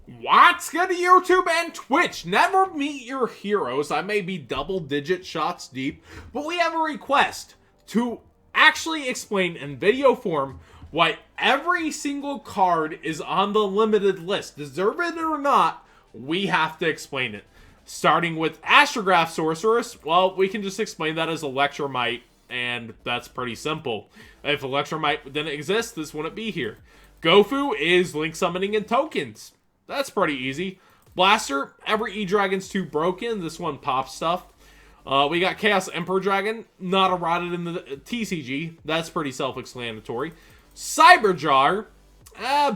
What's good to YouTube and Twitch? Never meet your heroes. I may be double-digit shots deep, but we have a request to actually explain in video form why every single card is on the limited list. Deserve it or not, we have to explain it. Starting with Astra Sorceress, well, we can just explain that as Electromite, and that's pretty simple. If Electromite didn't exist, this wouldn't be here. Gofu is Link Summoning and tokens. That's pretty easy. Blaster, every E-Dragon's too broken. This one pops stuff. We got Chaos Emperor Dragon, not eroded in the TCG. That's pretty self-explanatory. Cyberjar,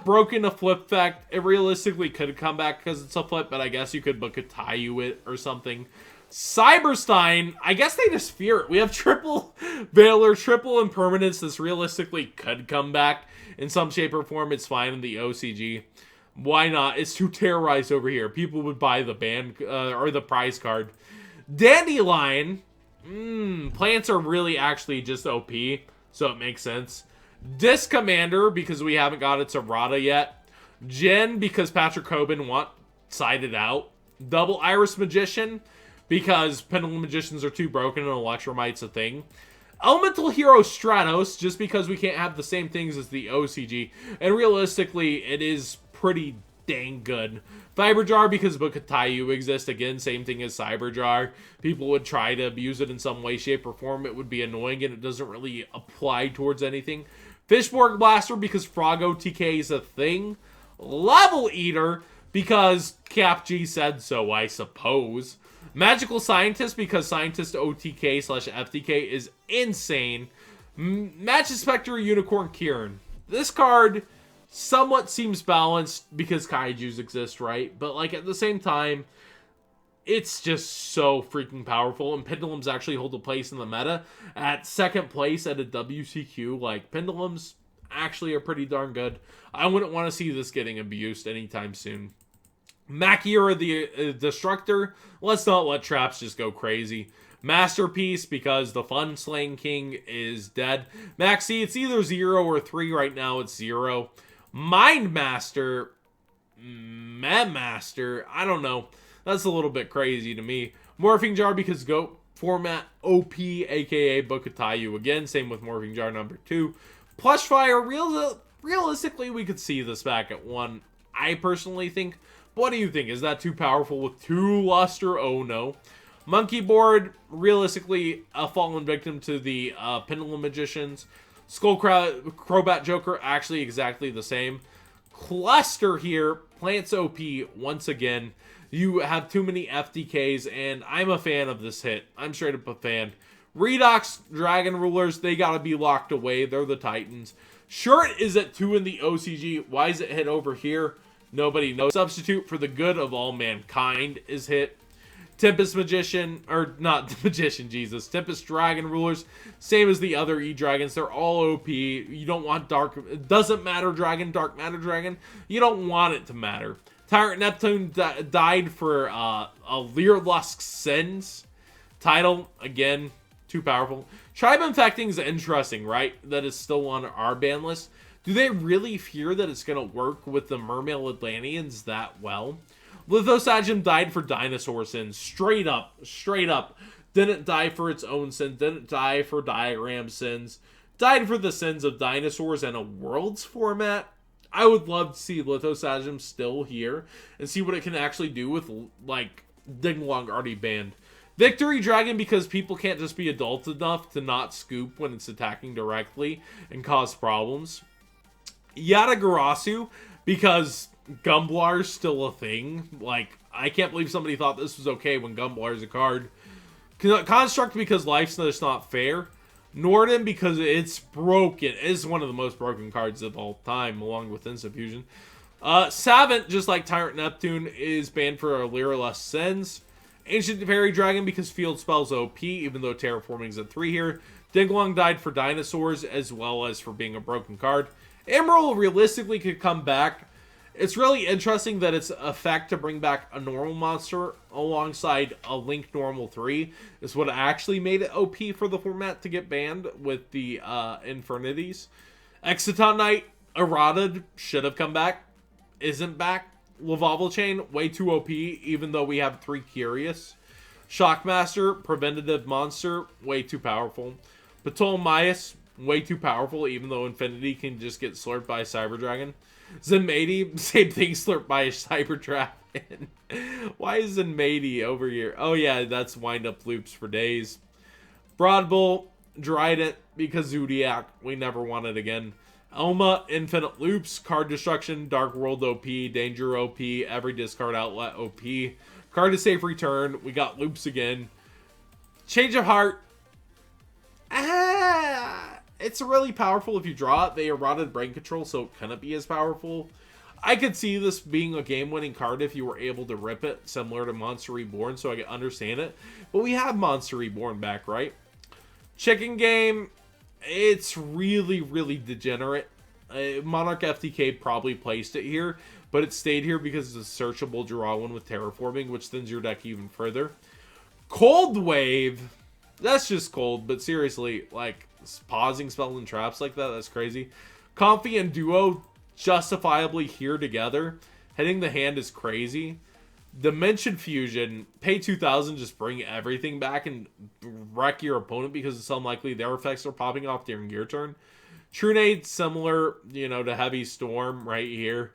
broken a flip effect. It realistically could come back because it's a flip, but I guess you could book a Taiyu it or something. Cyberstein, I guess they just fear it. We have triple Valor, triple Impermanence. This realistically could come back in some shape or form. It's fine in the OCG. Why not? It's too terrorized over here. People would buy the band or the prize card. Dandelion. Plants are really actually just OP, so it makes sense. Disc Commander, because we haven't got its errata yet. Jin, because Patrick Coben sided out. Double Iris Magician, because Pendulum Magicians are too broken and Electromite's a thing. Elemental Hero Stratos, just because we can't have the same things as the OCG. And realistically, it is pretty dang good. Fiberjar, because Book of Taiyu exists. Again, same thing as Cyberjar. People would try to abuse it in some way, shape, or form. It would be annoying, and it doesn't really apply towards anything. Fishborg Blaster, because Frog OTK is a thing. Level Eater, because Cap G said so, I suppose. Magical Scientist, because Scientist OTK / FTK is insane. Magic Spectre Unicorn Kieran. This card somewhat seems balanced because kaijus exist, right? But like at the same time, it's just so freaking powerful, and pendulums actually hold a place in the meta. At second place at a WCQ, like pendulums actually are pretty darn good. I wouldn't want to see this getting abused anytime soon. Makira the Destructor, let's not let traps just go crazy. Masterpiece, because the Fun Slaying King is dead. Maxi, it's either 0 or 3 right now, it's 0. Mind Master, Master, I don't know. That's a little bit crazy to me. Morphing Jar, because GOAT format OP, aka Book of Taiyu. Again, same with Morphing Jar number 2. Plush Fire, realistically, we could see this back at 1. I personally think. What do you think? Is that too powerful with 2 luster? Oh no. Monkey Board, realistically, a fallen victim to the Pendulum Magicians. Crobat Joker, actually exactly the same. Cluster here, Plants OP, once again. You have too many FDKs, and I'm a fan of this hit. I'm straight up a fan. Redox Dragon Rulers, they gotta be locked away. They're the Titans. Shirt is at 2 in the OCG. Why is it hit over here? Nobody knows. Substitute for the good of all mankind is hit. Tempest Magician, or not Magician, Jesus. Tempest Dragon Rulers, same as the other E-Dragons. They're all OP. You don't want Dark, it doesn't matter Dragon, Dark Matter Dragon. You don't want it to matter. Tyrant Neptune died for a Leerlusk Sins title. Again, too powerful. Tribe Infecting is interesting, right? That is still on our ban list. Do they really fear that it's going to work with the Mermail Atlanteans that well? Lithosagem died for dinosaur sins. Straight up. Didn't die for its own sin. Didn't die for diagram sins. Died for the sins of dinosaurs and a worlds format. I would love to see Lithosagem still here and see what it can actually do with, like, Dinglong already banned. Victory Dragon, because people can't just be adult enough to not scoop when it's attacking directly and cause problems. Yatagarasu, because Gumblar's still a thing. Like, I can't believe somebody thought this was okay when Gumblar's a card. Construct, because life's just not fair. Norden, because it's broken. It's one of the most broken cards of all time, along with Instant Fusion. Savant, just like Tyrant Neptune, is banned for Leerlusk Sins. Ancient Fairy Dragon, because field spells OP, even though Terraforming's at 3 here. Dinglong died for dinosaurs, as well as for being a broken card. Emerald realistically could come back. It's really interesting that its effect to bring back a normal monster alongside a Link Normal 3 is what actually made it OP for the format to get banned with the Infernities. Exciton Knight, errated, should have come back, isn't back. Lavalval Chain, way too OP, even though we have 3 Curious. Shockmaster, preventative monster, way too powerful. Ptolemaeus, way too powerful, even though Infinity can just get slurped by a Cyber Dragon. Zenmaity, same thing, slurped by a Cyber Dragon. Why is Zenmaity over here? Oh yeah, that's wind up loops for days. Broadbull, Dryden, because Zodiac, we never want it again. Elma, infinite loops, card destruction, Dark World OP, Danger OP, every discard outlet OP. Card to safe return, we got loops again. Change of Heart. It's really powerful if you draw it. They eroded Brain Control, so it couldn't be as powerful. I could see this being a game-winning card if you were able to rip it, similar to Monster Reborn, so I can understand it. But we have Monster Reborn back, right? Chicken Game, it's really, really degenerate. Monarch FTK probably placed it here, but it stayed here because it's a searchable draw one with Terraforming, which thins your deck even further. Cold Wave, that's just cold, but seriously, like, pausing spells and traps like that, that's crazy. Comfy and Duo, justifiably here together. Hitting the hand is crazy. Dimension Fusion, pay 2,000, just bring everything back and wreck your opponent because it's unlikely their effects are popping off during your turn. Trunade, similar, to Heavy Storm right here.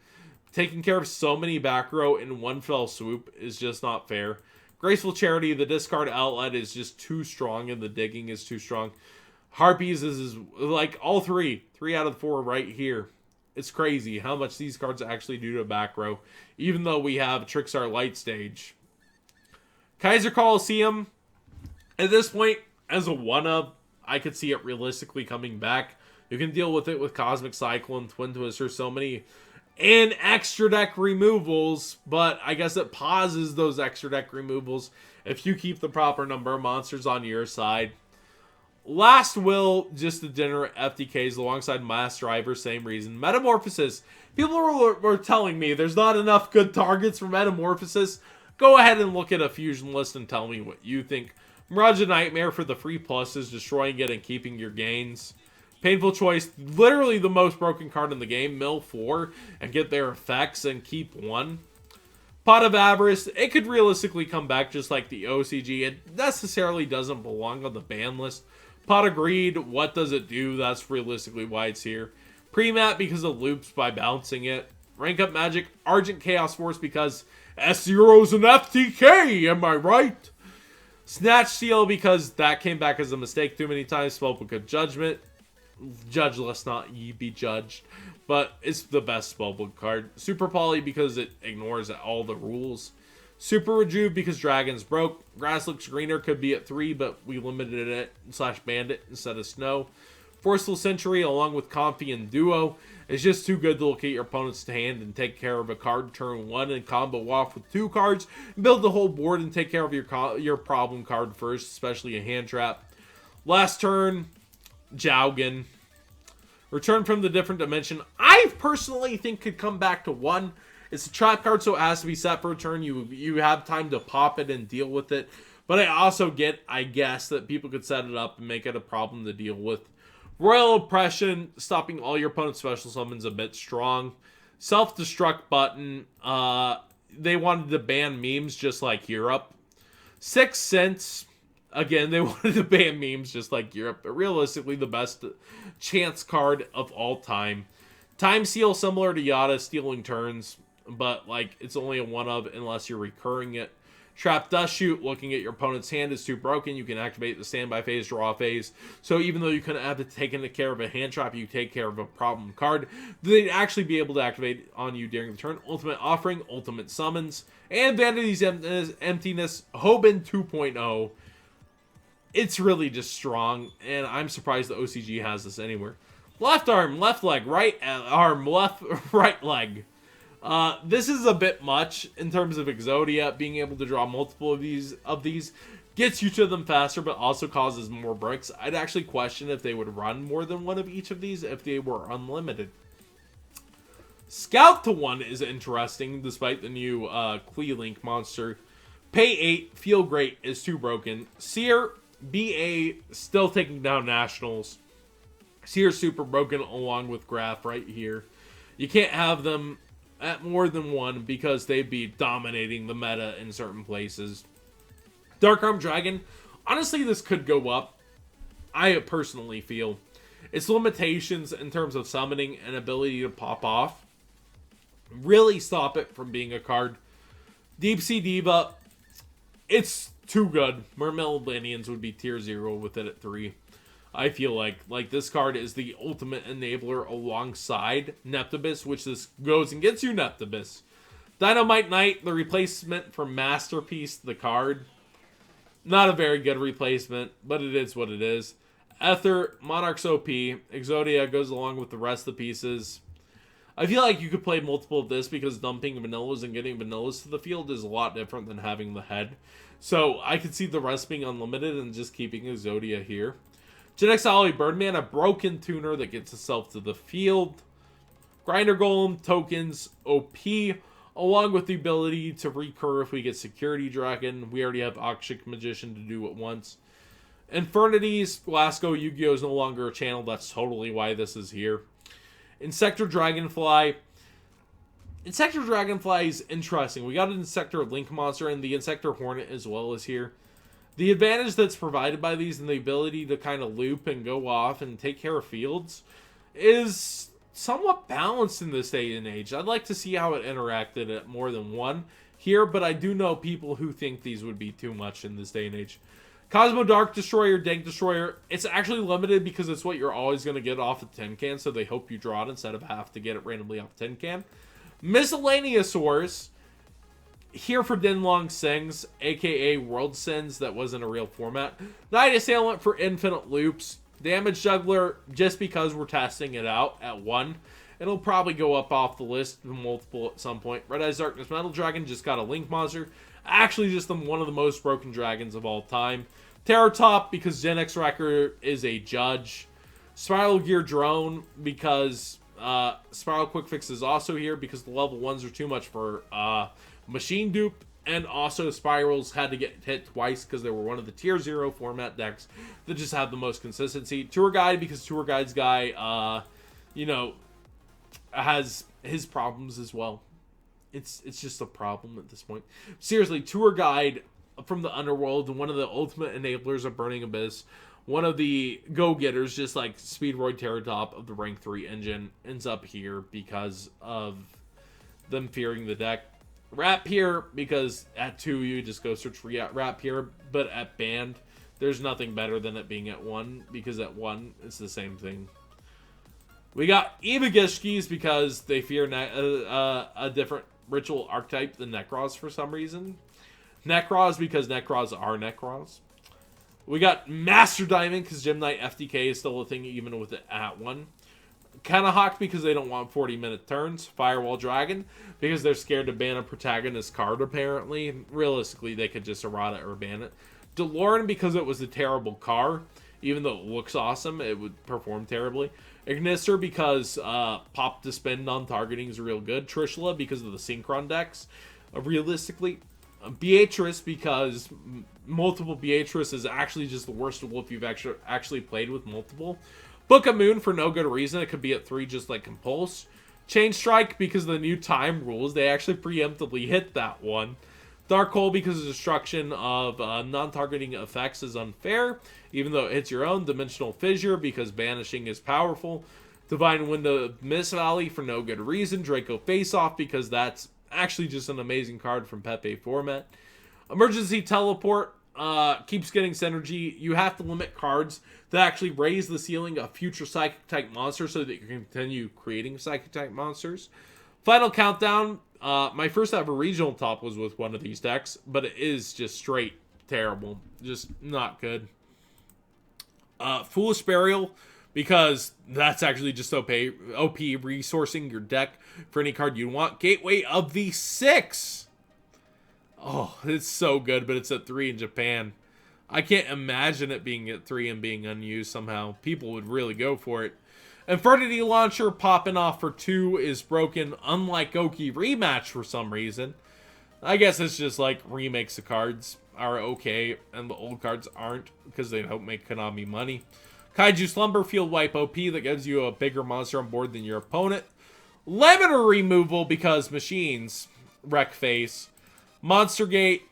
Taking care of so many back row in one fell swoop is just not fair. Graceful Charity, the discard outlet is just too strong and the digging is too strong. Harpies is like all 3 out of 4 right here. It's crazy how much these cards actually do to back row, even though we have Trixar Light Stage. Kaiser Coliseum, at this point, as a one-up, I could see it realistically coming back. You can deal with it with Cosmic Cyclone, Twin Twister, so many, and extra deck removals, but I guess it pauses those extra deck removals if you keep the proper number of monsters on your side. Last Will, just the dinner FTKs alongside Mass Driver, same reason. Metamorphosis. People were telling me there's not enough good targets for Metamorphosis. Go ahead and look at a fusion list and tell me what you think. Mirage of Nightmare for the free pluses, destroying it and keeping your gains. Painful Choice, literally the most broken card in the game. Mill 4 and get their effects and keep 1. Pot of Avarice, it could realistically come back just like the OCG. It necessarily doesn't belong on the ban list. Pot of Greed, what does it do? That's realistically why it's here. Pre-mat because of loops by bouncing it. Rank Up Magic, Argent Chaos Force because S0's an FTK, am I right? Snatch Seal because that came back as a mistake too many times. Spellbook of Judgment. Judge lest not ye be judged. But it's the best spellbook card. Super Poly because it ignores all the rules. Super Rejuve because Dragons broke. Grass Looks Greener could be at 3, but we limited it / banned it instead of Snow. Forceful Century along with Comfy and Duo is just too good to look at your opponent's hand and take care of a card turn 1 and combo off with 2 cards. Build the whole board and take care of your problem card first, especially a hand trap. Last turn, Jowgen. Return from the Different Dimension, I personally think could come back to 1. It's a trap card, so it has to be set for a turn. You have time to pop it and deal with it. But I also get, I guess, that people could set it up and make it a problem to deal with. Royal Oppression, stopping all your opponent's special summons a bit strong. Self-destruct button, they wanted to ban memes just like Europe. 6 Sense, again, they wanted to ban memes just like Europe. But realistically, the best chance card of all time. Time Seal, similar to Yada, stealing turns. But, like, it's only a one-of unless you're recurring it. Trap Dust Shoot, looking at your opponent's hand is too broken. You can activate the standby phase, draw phase. So even though you couldn't have to take into care of a hand trap, you take care of a problem card. They'd actually be able to activate on you during the turn. Ultimate Offering, Ultimate Summons, and Vanity's Emptiness, Hoban 2.0. It's really just strong, and I'm surprised the OCG has this anywhere. Left arm, left leg, right arm, right leg. This is a bit much in terms of Exodia. Being able to draw multiple of these gets you to them faster, but also causes more bricks. I'd actually question if they would run more than one of each of these if they were unlimited. Scout to 1 is interesting, despite the new Link monster. Pay 8, Feel Great is too broken. Seer, BA, still taking down Nationals. Seer super broken along with Graph right here. You can't have them at more than 1 because they'd be dominating the meta in certain places. Dark Arm Dragon, honestly, this could go up. I personally feel its limitations in terms of summoning and ability to pop off really stop it from being a card. Deep Sea Diva, it's too good. Mermaid Atlanteans would be tier 0 with it at 3. I feel like this card is the ultimate enabler alongside Neptibus, which this goes and gets you Neptibus. Dynamite Knight, the replacement for Masterpiece, the card. Not a very good replacement, but it is what it is. Ether, Monarch's OP. Exodia goes along with the rest of the pieces. I feel like you could play multiple of this because dumping vanillas and getting vanillas to the field is a lot different than having the head. So I could see the rest being unlimited and just keeping Exodia here. Gen X Ollie Birdman, a broken tuner that gets itself to the field. Grinder Golem, tokens, OP, along with the ability to recur if we get Security Dragon. We already have Akashic Magician to do it once. Infernities, Glasgow Yu-Gi-Oh! Is no longer a channel. That's totally why this is here. Insector Dragonfly. Insector Dragonfly is interesting. We got an Insector Link monster and the Insector Hornet as well as here. The advantage that's provided by these and the ability to kind of loop and go off and take care of fields is somewhat balanced in this day and age. I'd like to see how it interacted at more than 1 here, but I do know people who think these would be too much in this day and age. Cosmo Dark Destroyer, Dank Destroyer, it's actually limited because it's what you're always going to get off a tin can, so they hope you draw it instead of have to get it randomly off a tin can. Miscellaneousaurs, here for Dinlong Sings, aka World Sins, that wasn't a real format. Night Assailant for infinite loops. Damage Juggler, just because we're testing it out at 1. It'll probably go up off the list to multiple at some point. Red Eyes Darkness Metal Dragon, just got a Link monster. Actually, just one of the most broken dragons of all time. Terror Top, because Gen X Wrecker is a judge. Spiral Gear Drone, because Spiral Quick Fix is also here, because the level 1s are too much for Machine Dupe. And also, Spirals had to get hit twice because they were one of the tier 0 format decks that just have the most consistency. Tour Guide, because Tour Guide's guy, has his problems as well. It's just a problem at this point. Seriously, Tour Guide from the Underworld, one of the ultimate enablers of Burning Abyss, one of the go-getters, just like Speedroid Terratop of the Rank 3 engine, ends up here because of them fearing the deck. Rap here, because at 2 you just go search for Rap here, but at Band, there's nothing better than it being at 1, because at 1, it's the same thing. We got Evagishkis because they fear a different ritual archetype than Necros for some reason. Necros because Necros are Necros. We got Master Diamond because Gem Knight FTK is still a thing even with it at 1. Kanahawk because they don't want 40-minute turns. Firewall Dragon because they're scared to ban a protagonist card apparently. Realistically, they could just errata or ban it. DeLorean because it was a terrible car. Even though it looks awesome, it would perform terribly. Ignister because pop to spin non-targeting is real good. Trishula because of the Synchron decks. Realistically, Beatrice because multiple Beatrice is actually just the worst of if you've actually played with multiple. Book of Moon for no good reason. It could be at 3 just like Compulse. Chain Strike because of the new time rules. They actually preemptively hit that one. Dark Hole because the destruction of non-targeting effects is unfair, even though it hits your own. Dimensional Fissure because banishing is powerful. Divine Wind of Mist Valley for no good reason. Draco Face Off because that's actually just an amazing card from Pepe format. Emergency Teleport keeps getting synergy. You have to limit cards that actually raise the ceiling of future Psychic type monsters so that you can continue creating Psychic type monsters. Final Countdown. My first ever regional top was with one of these decks, but it is just straight terrible. Just not good. Foolish Burial, because that's actually just OP resourcing your deck for any card you want. Gateway of the 6. Oh, it's so good, but it's at 3 in Japan. I can't imagine it being at 3 and being unused somehow. People would really go for it. Infernity Launcher popping off for 2 is broken, unlike Oki Rematch for some reason. I guess it's just like remakes of cards are okay, and the old cards aren't, because they don't make Konami money. Kaiju Slumber Field Wipe OP that gives you a bigger monster on board than your opponent. Limiter removal because machines. Wreck face. Monster Gate.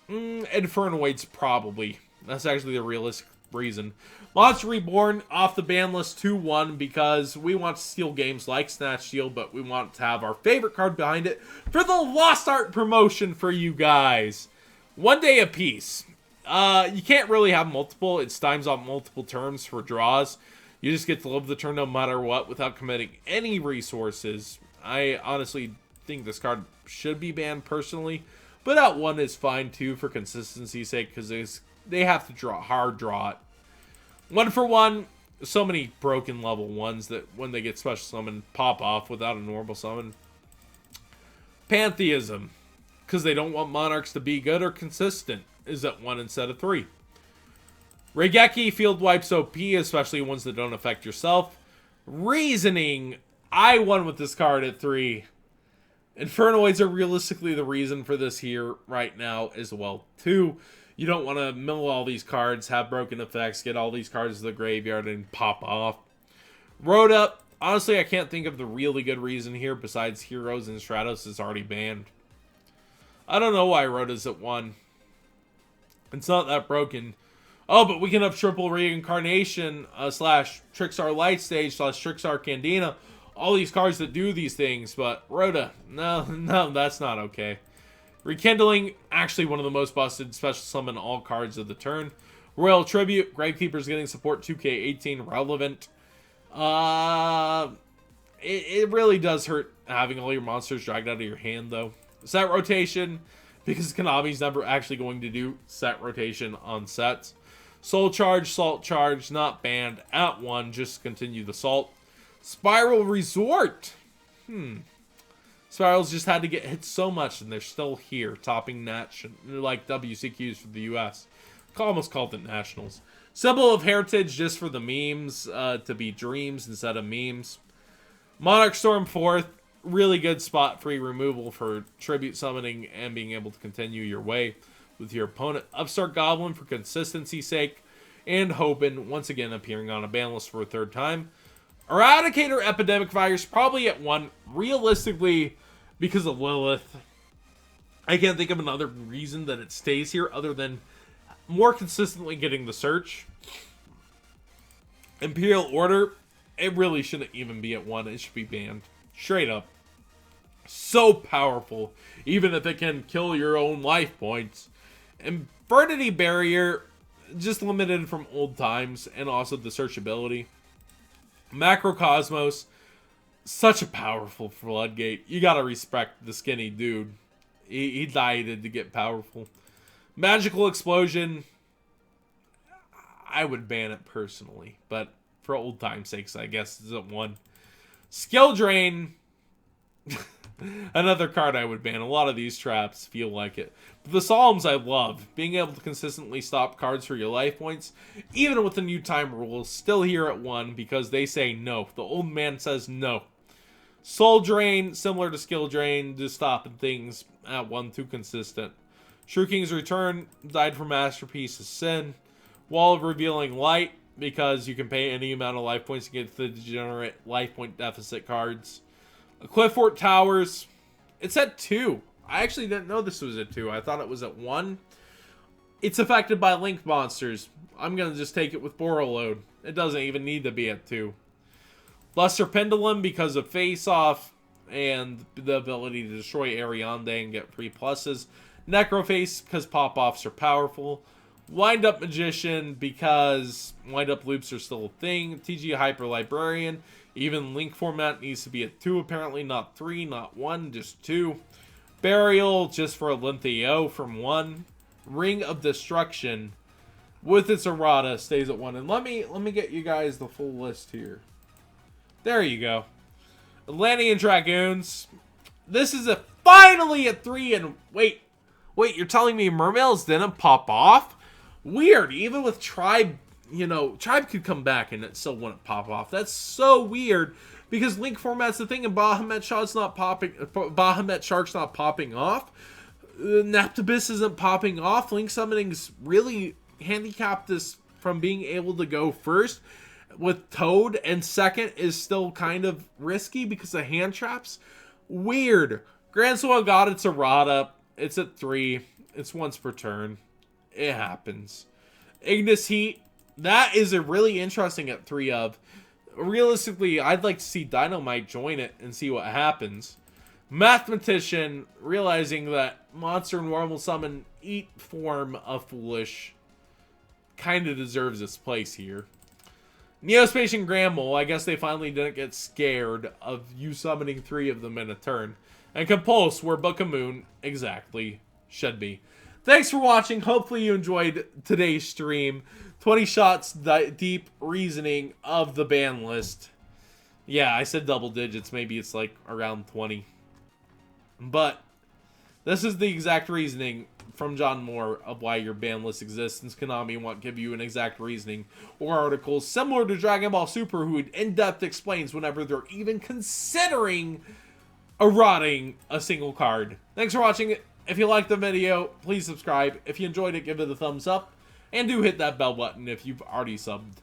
Infernoids probably. That's actually the realistic reason. Monster Reborn off the ban list 2-1 because we want to steal games like Snatch Steal, but we want to have our favorite card behind it for the Lost Art promotion for you guys. 1 day a piece. You can't really have multiple. It times on multiple turns for draws. You just get to live the turn no matter what without committing any resources. I honestly think this card should be banned personally, but at 1 is fine too for consistency's sake because they have to hard draw it. 1 for 1, so many broken level 1s that when they get special summoned pop off without a normal summon. Pantheism, because they don't want monarchs to be good or consistent, is at 1 instead of 3. Regeki field wipes OP, especially ones that don't affect yourself. Reasoning, I won with this card at 3. Infernoids are realistically the reason for this here right now as well too. You don't want to mill all these cards, have broken effects, get all these cards to the graveyard, and pop off. Rhoda, honestly, I can't think of the really good reason here besides Heroes and Stratos is already banned. I don't know why Rhoda's at 1. It's not that broken. Oh, but we can have triple reincarnation slash Trixar Light Stage slash Trixar Candina. All these cards that do these things, but Rhoda, no, that's not okay. Rekindling, actually one of the most busted special summon all cards of the turn. Royal Tribute, Gravekeeper's getting support 2K18 relevant. It really does hurt having all your monsters dragged out of your hand though. Set rotation, because Konami's never actually going to do set rotation on sets. Soul Charge, Salt Charge, not banned at 1, just continue the Salt. Spiral Resort. Spirals just had to get hit so much, and they're still here, topping like WCQs for the US. Almost called it Nationals. Symbol of Heritage, just for the memes, to be dreams instead of memes. Monarch Storm 4th, really good spot free removal for tribute summoning and being able to continue your way with your opponent. Upstart Goblin for consistency's sake, and Hopin once again appearing on a ban list for a 3rd time. Eradicator Epidemic Virus probably at 1, realistically because of Lilith. I can't think of another reason that it stays here other than more consistently getting the search. Imperial Order, it really shouldn't even be at 1, it should be banned. Straight up. So powerful, even if it can kill your own life points. Infernity Barrier, just limited from old times, and also the searchability. Macrocosmos, such a powerful floodgate. You gotta respect the skinny dude. He dieted to get powerful. Magical Explosion, I would ban it personally, but for old time's sakes, I guess it's at 1. Skill Drain, another card I would ban. A lot of these traps feel like it. But the Psalms I love. Being able to consistently stop cards for your life points, even with the new time rules, still here at 1 because they say no. The old man says no. Soul Drain, similar to Skill Drain, just stopping things at 1, too consistent. Shrew King's Return, died for Masterpiece of Sin. Wall of Revealing Light, because you can pay any amount of life points to get the degenerate life point deficit cards. Cliffort Towers, it's at 2. I actually didn't know this was at 2. I thought it was at 1. It's affected by Link monsters. I'm going to just take it with Borreload. It doesn't even need to be at 2. Lesser Pendulum because of Face Off and the ability to destroy Ariande and get free pluses. Necroface because pop-offs are powerful. Wind Up Magician because wind-up loops are still a thing. TG Hyper Librarian. Even Link format needs to be at 2 apparently, not 3, not 1, just 2. Burial just for Olympio from 1. Ring of Destruction with its errata stays at 1. And let me get you guys the full list here. There you go. Atlantean Dragons. This is finally at 3. And wait, you're telling me Mermails didn't pop off? Weird. Even with Tribe, Tribe could come back and it still wouldn't pop off. That's so weird because Link format's the thing and Bahamut Shark's not popping off. Neptibus isn't popping off. Link Summoning's really handicapped this from being able to go first. with Toad, and second is still kind of risky because of hand traps. Weird. Grand Swell got its errata. It's at 3. It's once per turn. It happens. Ignis Heat. That is a really interesting at 3 of. Realistically, I'd like to see Dynamite join it and see what happens. Mathematician, realizing that Monster Normal Summon Eat form of Foolish kind of deserves its place here. Neospatian Gramble, I guess they finally didn't get scared of you summoning 3 of them in a turn. And Compulse, where Book of Moon exactly should be. Thanks for watching. Hopefully you enjoyed today's stream. 20 shots deep reasoning of the ban list. Yeah, I said double digits. Maybe it's like around 20. But this is the exact reasoning from John Moore of why your ban list exists, since Konami won't give you an exact reasoning or articles similar to Dragon Ball Super, who in-depth explains whenever they're even considering eroding a single card. Thanks for watching. If you liked the video, please subscribe. If you enjoyed it, give it a thumbs up. And do hit that bell button if you've already subbed.